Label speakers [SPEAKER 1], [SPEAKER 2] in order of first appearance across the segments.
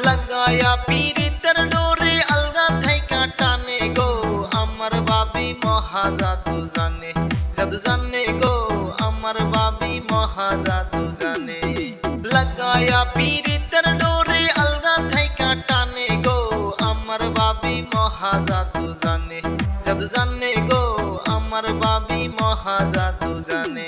[SPEAKER 1] লাগায়া পীড়িতের ডোরে আলগা থাইকা টানে গো আমার বাবি মহা জাদু জানে, জাদু জানে গো আমার বাবি মহা জাদু জানে। লাগায়া পীড়িতের ডোরে আলগা থাইকা টানে গো আমার বাবি মহা জাদু জানে, জাদু জানে গো আমার বাবি মহা জাদু জানে।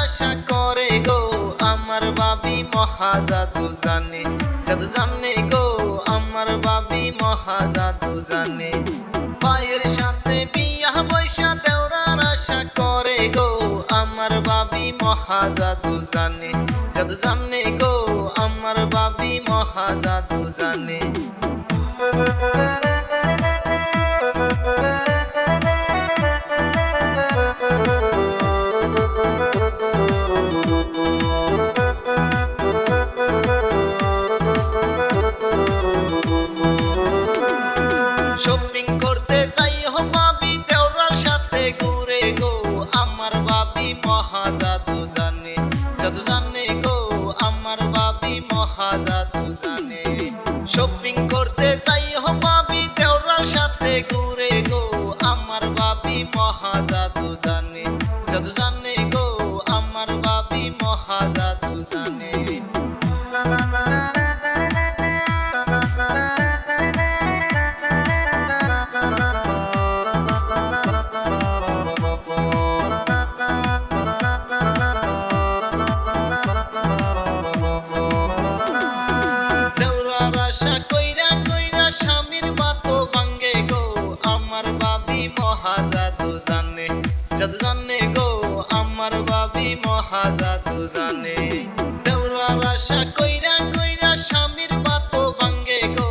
[SPEAKER 1] আশা করে গো আমার বাবি মহা জাদু জানে, জাদু জানে গো আমার বাবি মহা জাদু জানে। পায়ের সাথে বিয়া বৈশা দেওরার আশা করে গো আমার বাবি মহা জাদু জানে, জাদু জানে গো আমার বাবি মহা জাদু জানে। শপিং করতে যাই হো বাবি দেওরার সাথে ঘুরে গো আমার বাবি মহা জাদু জানে, জাদু জানে গো আমার বাবি মহা জাদু জানে। শপিং করতে যাই হো বাবি দেওরার সাথে ঘুরে গো আমার বাবি মহা জাদু জানে, জাদু জানে গো আমার বাবি মহা জাদু জানে। আশা কইরা কইরা স্বামীর বাতো ভাঙ্গে গো আমার বাবি মহা জাদু জানে, জাদু জানে গো আমার বাবি মহা জাদু জানে। দেওরার আশা কইরা কইরা স্বামীর বাতো ভাঙ্গে গো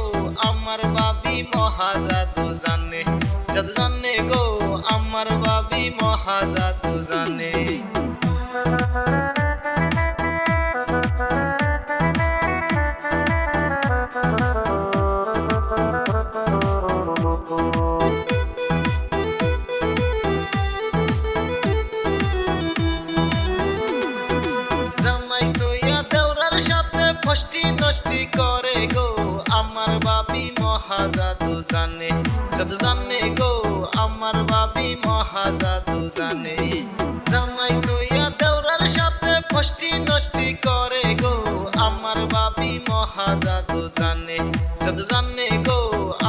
[SPEAKER 1] আমার বাবি মহা জাদু জানে, জাদু জানে গো আমার বাবি মহা জাদু জানে। ফষ্টি নষ্টি করে গো আমার বাবি মহা জাদু জানে, জাদু জানে গো আমার বাবি মহা জাদু জানে। জামাই তুইয়া দেওরার সাথে ফষ্টি নষ্টি করে গো আমার বাবি মহা জাদু জানে, জাদু জানে গো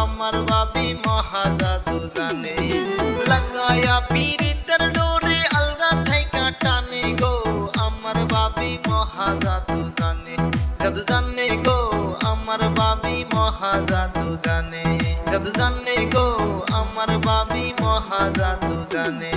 [SPEAKER 1] আমার বাবি মহা জাদু জানে। লাগায়া পীড়িতের ডোরে আলগা থাইকা টানে গো আমার বাবি মহা জাদু জানে, জাদু জানে গো আমার বাবি মহা জাদু জানে, জাদু জানে গো আমার বাবি মহা জাদু জানে।